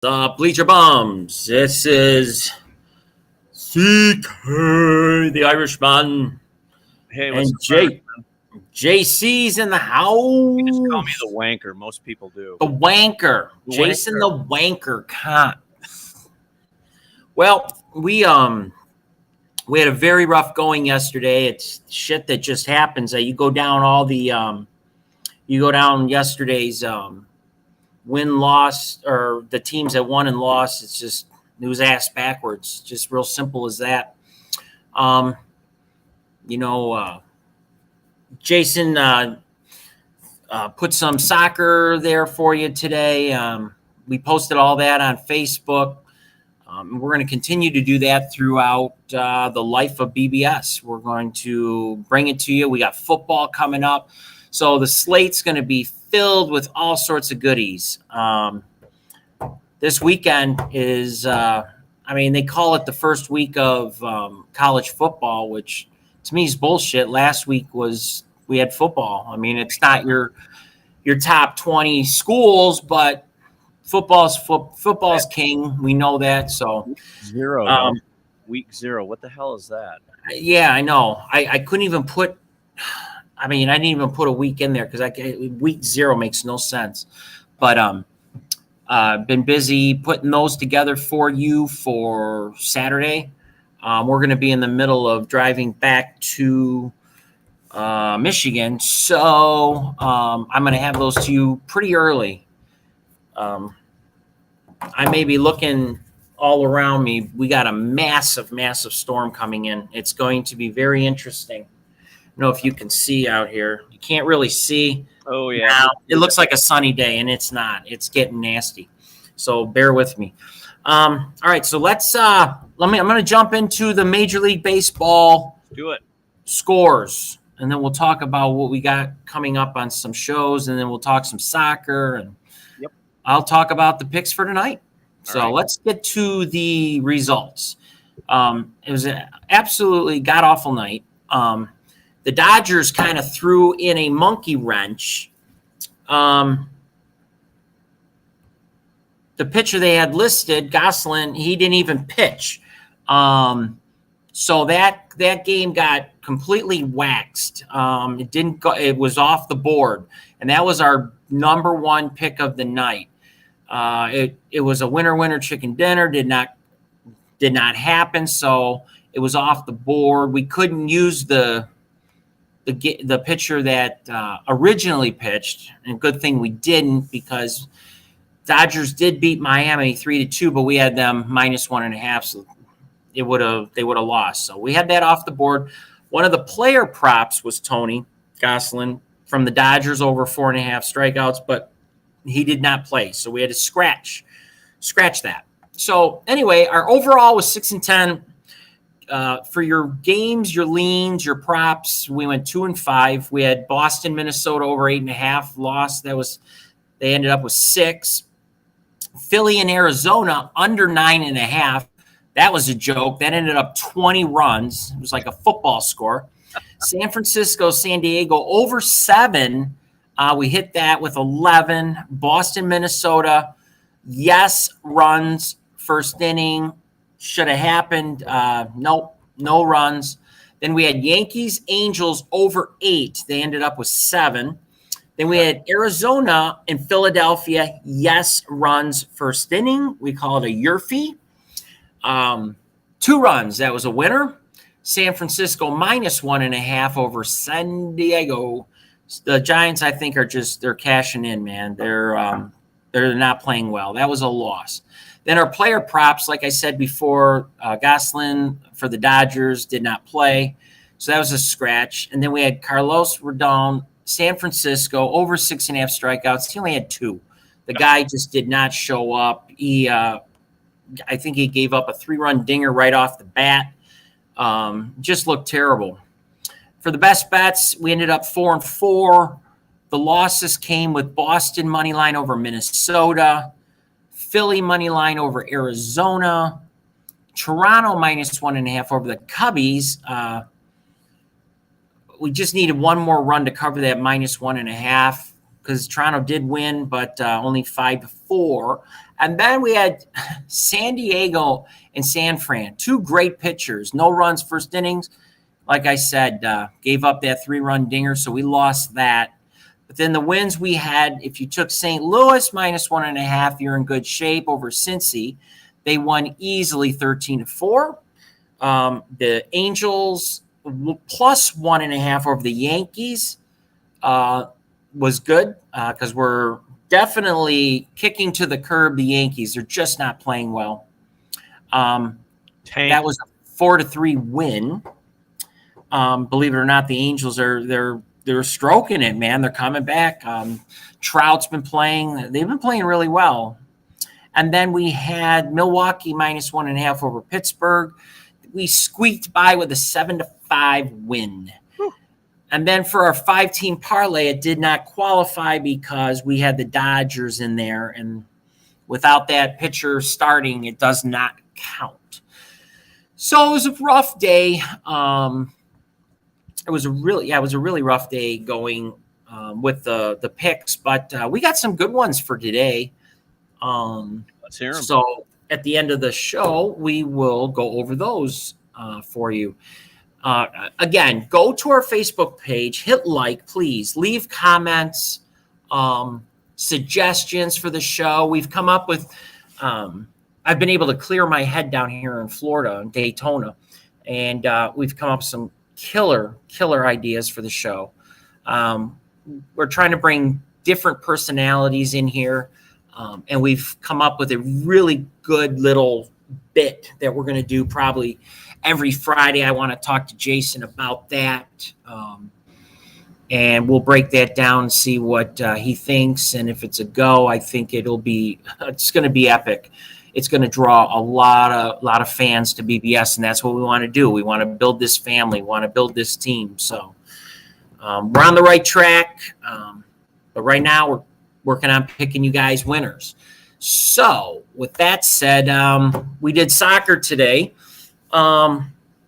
The Bleacher Bums. This is CK, the Irishman, Hey, what's and up, Irish? JC's in the You just call me house. the wanker. Most people do. The wanker, The Jason wanker. the wanker. Well, we had a very rough going yesterday. It's shit that just happens. You go down all the you go down yesterday's win loss or the teams that won and lost. It's just it was ass backwards. Just real simple as that. Um, you know, Jason put some soccer there for you today. We posted all that on Facebook. We're going to continue to do that throughout the life of BBS. We're going to bring it to you. We got football coming up. So the slate's going to be filled with all sorts of goodies. This weekend is, they call it the first week of college football, which to me is bullshit. Last week we had football. I mean, it's not your top 20 schools, but football's king. We know that. So Zero. Week 0. What the hell is that? yeah, I know. I couldn't even put. I didn't even put a week in there because week 0 makes no sense. But been busy putting those together for you for Saturday. We're going to be in the middle of driving back to Michigan, so I'm going to have those to you pretty early. I may be looking all around me. We got a massive storm coming in. It's going to be very interesting. I don't know if you can see out here. You can't really see. Oh yeah, now. It looks like a sunny day, and it's not. It's getting nasty. So bear with me. All right, so let's. I'm going to jump into the Major League Baseball. Do it. Scores, and then we'll talk about what we got coming up on some shows, and then we'll talk some soccer, and I'll talk about the picks for tonight. So let's get to the results. It was an absolutely god-awful night. The Dodgers kind of threw in a monkey wrench. The pitcher they had listed, Gosselin, he didn't even pitch. So that game got completely waxed. It didn't go. It was off the board, and that was our number one pick of the night. It was a winner chicken dinner. Did not happen. So it was off the board. We couldn't use the pitcher that originally pitched, and good thing we didn't because Dodgers did beat Miami 3-2, but we had them -1.5, so they would have lost. So we had that off the board. One of the player props was Tony Gosselin from the Dodgers over 4.5 strikeouts, but he did not play, so we had to scratch that. So anyway, our overall was 6-10. For your games, your leans, your props, we went 2-5. We had Boston, Minnesota over 8.5 loss. They ended up with 6. Philly and Arizona under 9.5. That was a joke. That ended up 20 runs. It was like a football score. San Francisco, San Diego over 7. We hit that with 11. Boston, Minnesota, yes, runs. First inning. Should have happened. Nope, no runs. Then we had Yankees, Angels over 8. They ended up with 7. Then we had Arizona and Philadelphia, yes, runs. First inning. We call it a Yerfie. 2 runs. That was a winner. San Francisco -1.5 over San Diego. The Giants, I think, they're cashing in, man. They're not playing well. That was a loss. Then our player props, like I said before, Gosselin for the Dodgers did not play. So that was a scratch. And then we had Carlos Rodon, San Francisco, over 6.5 strikeouts. He only had 2. The guy just did not show up. I think he gave up a 3-run dinger right off the bat. Just looked terrible. For the best bets, we ended up 4-4. The losses came with Boston money line over Minnesota, Philly money line over Arizona, Toronto -1.5 over the Cubbies. We just needed one more run to cover that -1.5. because Toronto did win, but only 5-4. And then we had San Diego and San Fran, two great pitchers, no runs first innings. Like I said, gave up that 3-run dinger, so we lost that. But then the wins we had, if you took St. Louis -1.5, you're in good shape over Cincy. They won easily 13-4. The Angels +1.5 over the Yankees was good because we're definitely kicking to the curb the Yankees. They're just not playing well. That was a 4-3 win. Believe it or not, the Angels they're stroking it, man. They're coming back. Trout's been playing. They've been playing really well. And then we had Milwaukee -1.5 over Pittsburgh. We squeaked by with a 7-5 win. Whew. And then for our 5-team parlay, it did not qualify because we had the Dodgers in there. And without that pitcher starting, it does not count. So it was a rough day. It was a really rough day going with the picks, but we got some good ones for today. Let's hear them. So at the end of the show, we will go over those for you. Again, go to our Facebook page, hit like, please, leave comments, suggestions for the show. We've come up with, I've been able to clear my head down here in Florida, in Daytona, and we've come up with some killer ideas for the show. We're trying to bring different personalities in here, and we've come up with a really good little bit that we're going to do probably every Friday. I want to talk to Jason about that, and we'll break that down and see what he thinks, and if it's a go, I think it's going to be epic. It's going to draw a lot of fans to BBS, and that's what we want to do. We want to build this family, we want to build this team. So we're on the right track, but right now we're working on picking you guys winners. So with that said, we did soccer today.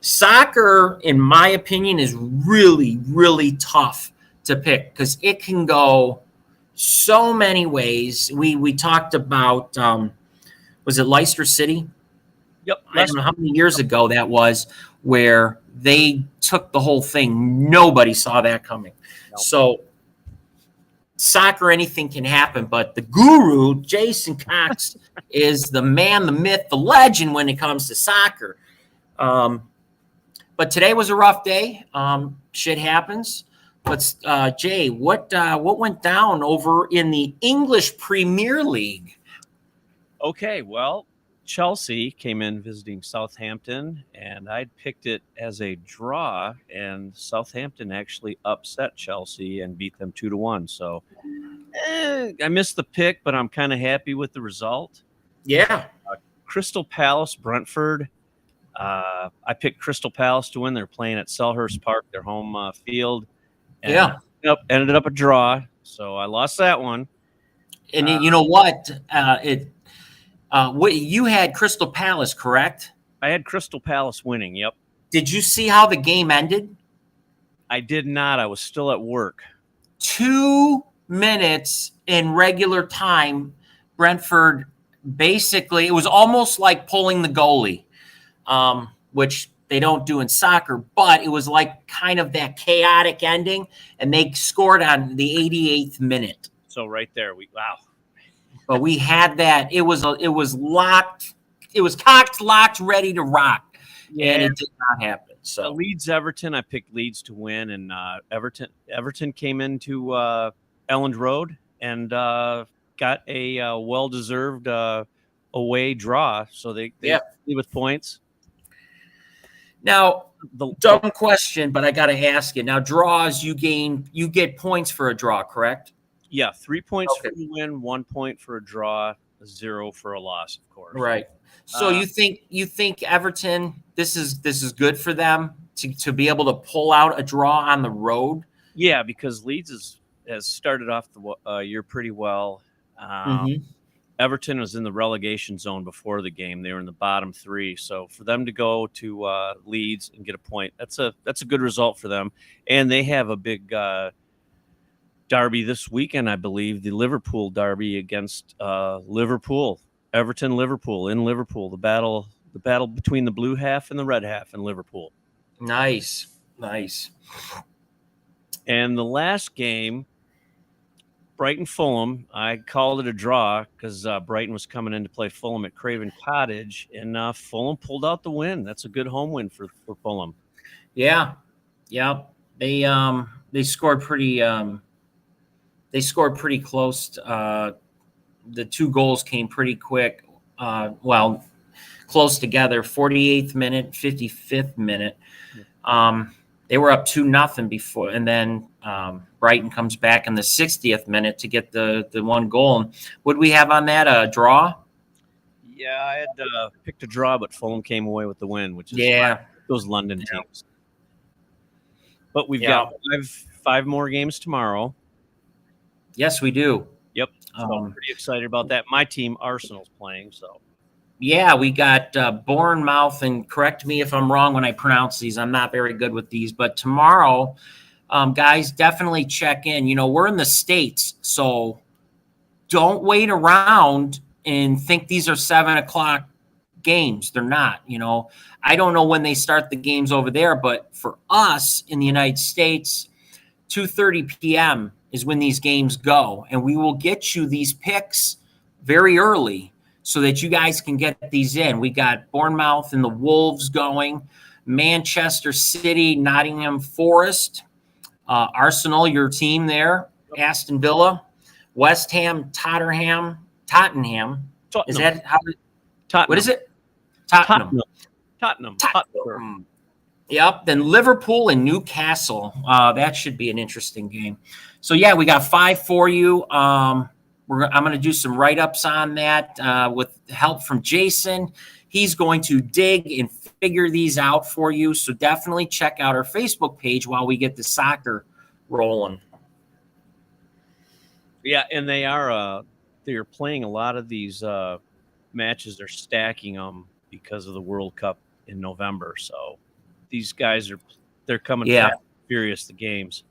Soccer, in my opinion, is really tough to pick because it can go so many ways. We talked about was it Leicester City? Yep. I don't know how many years ago that was, where they took the whole thing. Nobody saw that coming. No. So soccer, anything can happen, but the guru, Jason Cox, is the man, the myth, the legend when it comes to soccer. But today was a rough day. Shit happens. But Jay, what went down over in the English Premier League? Okay, well, Chelsea came in visiting Southampton, and I'd picked it as a draw, and Southampton actually upset Chelsea and beat them 2-1. So I missed the pick, but I'm kind of happy with the result. Yeah. Crystal Palace, Brentford. I picked Crystal Palace to win. They're playing at Selhurst Park, their home field. And ended up a draw, so I lost that one. And you know what? What you had Crystal Palace, correct? I had Crystal Palace winning. Yep. Did you see how the game ended? I did not. I was still at work. 2 minutes in regular time, Brentford basically, it was almost like pulling the goalie, which they don't do in soccer, but it was like kind of that chaotic ending, and they scored on the 88th minute. So right there, wow. But we had that. It was locked. It was cocked, locked, ready to rock, and it did not happen. So Leeds Everton, I picked Leeds to win, and Everton came into Elland Road and got a well-deserved away draw. So they leave with points. Now, dumb question, but I got to ask you. Now, draws, you get points for a draw, correct? Yeah, 3 points for a win, 1 point for a draw, 0 for a loss, of course. Right. So you think Everton, this is good for them to be able to pull out a draw on the road? Yeah, because Leeds has started off the year pretty well. Everton was in the relegation zone before the game. They were in the bottom 3. So for them to go to Leeds and get a point, that's a good result for them. And they have a big derby this weekend, I believe, the Liverpool derby against Liverpool, Everton, Liverpool in Liverpool. The battle between the blue half and the red half in Liverpool. Nice. And the last game, Brighton Fulham, I called it a draw because Brighton was coming in to play Fulham at Craven Cottage, and Fulham pulled out the win. That's a good home win for Fulham. Yeah. They scored pretty. They scored pretty close. The 2 goals came pretty quick. Close together. 48th minute, 55th minute. They were up 2-0 before, and then Brighton comes back in the 60th minute to get the 1 goal. What do we have on that? A draw? Yeah, I had picked a draw, but Fulham came away with the win, which is those London teams. But we've got 5 more games tomorrow. Yes, we do. Yep. So I'm pretty excited about that. My team, Arsenal's playing, so. Yeah, we got Bournemouth, and correct me if I'm wrong when I pronounce these. I'm not very good with these. But tomorrow, guys, definitely check in. We're in the States, so don't wait around and think these are 7 o'clock games. They're not. I don't know when they start the games over there, but for us in the United States, 2:30 p.m. is when these games go, and we will get you these picks very early so that you guys can get these in. We got Bournemouth and the Wolves going, Manchester City, Nottingham Forest, Arsenal, your team there, Aston Villa, West Ham, Tottenham. Is that how? Tottenham. What is it? Tottenham. Yep. Then Liverpool and Newcastle. That should be an interesting game. So yeah, we got 5 for you. I'm going to do some write-ups on that with help from Jason. He's going to dig and figure these out for you. So definitely check out our Facebook page while we get the soccer rolling. Yeah, and they're playing a lot of these matches. They're stacking them because of the World Cup in November. So these guys they're coming fast, furious, the games.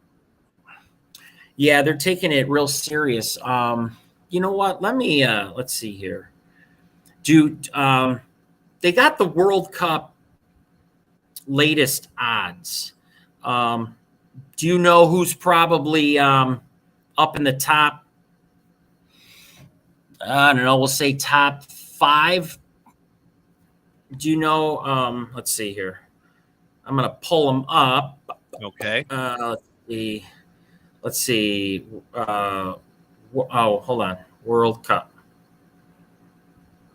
Yeah, they're taking it real serious. You know what? Let's see here. They got the World Cup latest odds. Do you know who's probably up in the top? I don't know. We'll say top 5. Do you know? Let's see here. I'm going to pull them up. Okay. Let's see. Hold on. World Cup.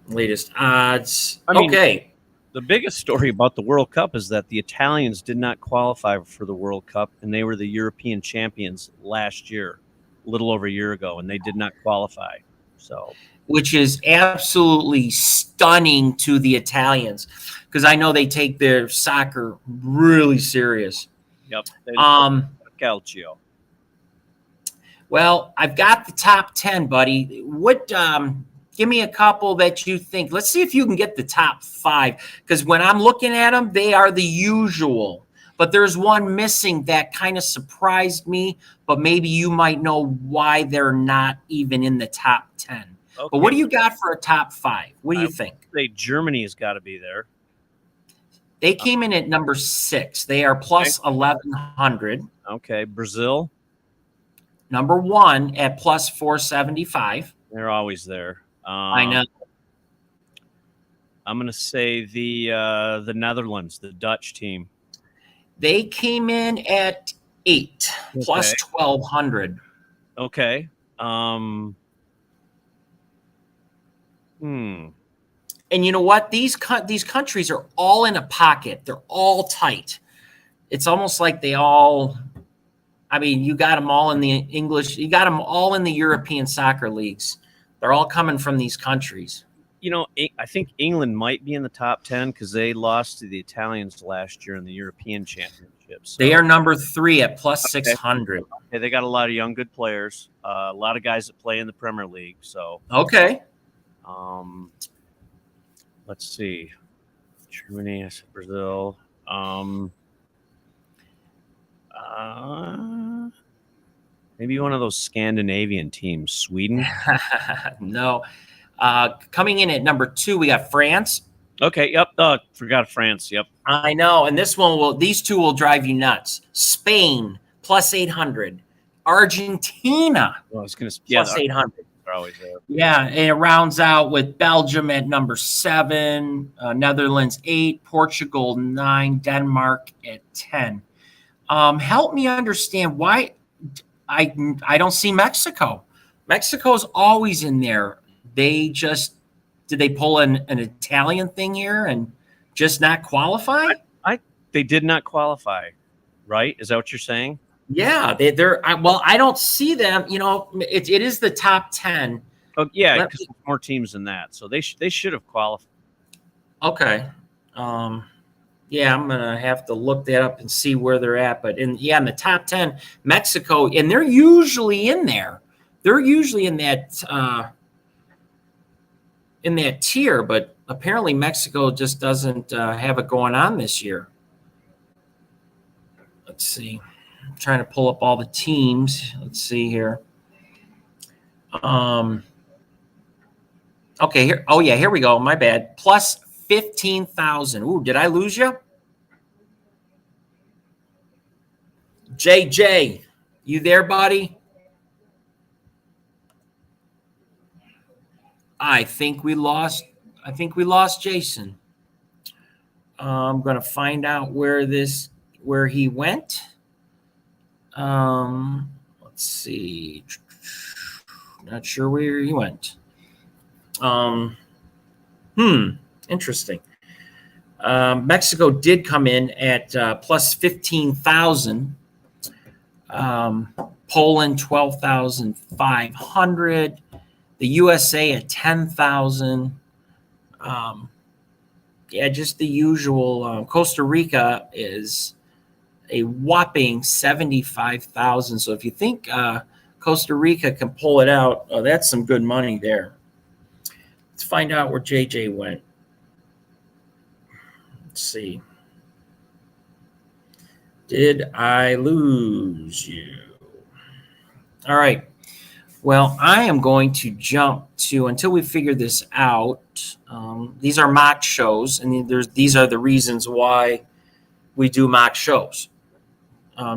Latest odds. Okay. The biggest story about the World Cup is that the Italians did not qualify for the World Cup, and they were the European champions last year, a little over a year ago, and they did not qualify. So, which is absolutely stunning to the Italians, because I know they take their soccer really serious. Yep. Calcio. Well, I've got the top 10, buddy. What? Give me a couple that you think. Let's see if you can get the top 5, because when I'm looking at them, they are the usual. But there's one missing that kind of surprised me, but maybe you might know why they're not even in the top 10. Okay. But what do you got for a top 5? What do you think? Say Germany has got to be there. They came in at number 6. They are plus 1,100. Okay. Brazil? Number 1 at plus 475. They're always there. I know. I'm going to say the Netherlands, the Dutch team. They came in at 8, plus 1,200. Okay. And you know what? These countries are all in a pocket. They're all tight. It's almost like they all. I mean, you got them all in the English. You got them all in the European soccer leagues. They're all coming from these countries. I think England might be in the top 10 because they lost to the Italians last year in the European Championships. So. They are number 3 at plus 600. Okay, they got a lot of young, good players. A lot of guys that play in the Premier League. So okay. Let's see. Germany, Brazil. Maybe one of those Scandinavian teams, Sweden. No. Coming in at number 2, we got France. Okay, yep. Forgot France. Yep. I know, and these two will drive you nuts. Spain plus 800, Argentina Well, I was gonna. plus 800. They're always there. Yeah, and it rounds out with Belgium at number 7, Netherlands 8, Portugal 9, Denmark at 10. Help me understand why I don't see Mexico. Mexico's always in there. Did they pull an Italian thing here and just not qualify? They did not qualify, right? Is that what you're saying? Yeah, I don't see them. It is the top 10. Oh yeah, because more teams than that, so they should have qualified. Okay. Yeah, I'm gonna have to look that up and see where they're at. But in the top 10, Mexico, and they're usually in there. They're usually in that tier, but apparently Mexico just doesn't have it going on this year. Let's see. I'm trying to pull up all the teams. Let's see here. Okay, here. Oh yeah, here we go. My bad. Plus 15,000. Ooh, did I lose you? JJ, you there, buddy? I think we lost Jason. I'm going to find out where he went. Let's see. Not sure where he went. Interesting. Mexico did come in at plus 15,000. Poland 12,500. The USA at 10,000. Just the usual. Costa Rica is a whopping 75,000. So if you think Costa Rica can pull it out, that's some good money there. Let's find out where JJ went. Let's see. Did I lose you? All right. Well, I am going to jump to, until we figure this out, these are mock shows, and these are the reasons why we do mock shows,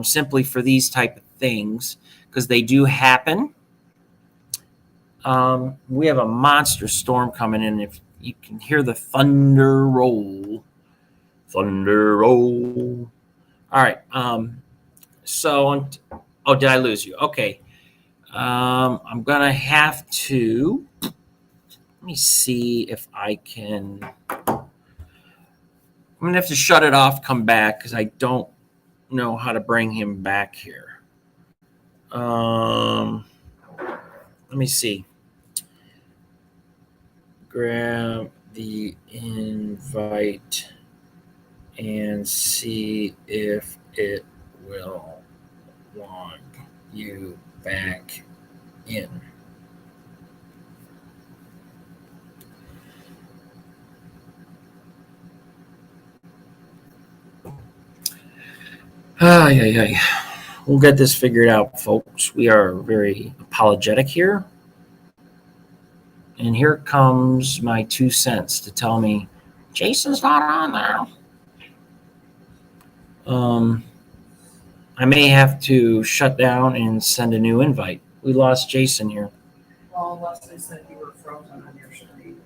simply for these type of things, because they do happen. We have a monster storm coming in. If you can hear the thunder roll. All right. Did I lose you? Okay. I'm going to have to, let me see if I can, I'm going to have to shut it off, come back, because I don't know how to bring him back here. Let me see. Grab the invite and see if it will log you back in. We'll get this figured out, folks. We are very apologetic here. And here comes my 2 cents to tell me Jason's not on there. I may have to shut down and send a new invite. We lost Jason here. Well, unless they said you were frozen on your screen.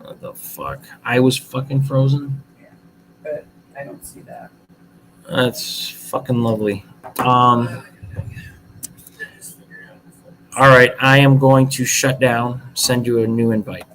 What the fuck? I was fucking frozen? Yeah, but I don't see that. That's fucking lovely. All right, I am going to shut down, send you a new invite.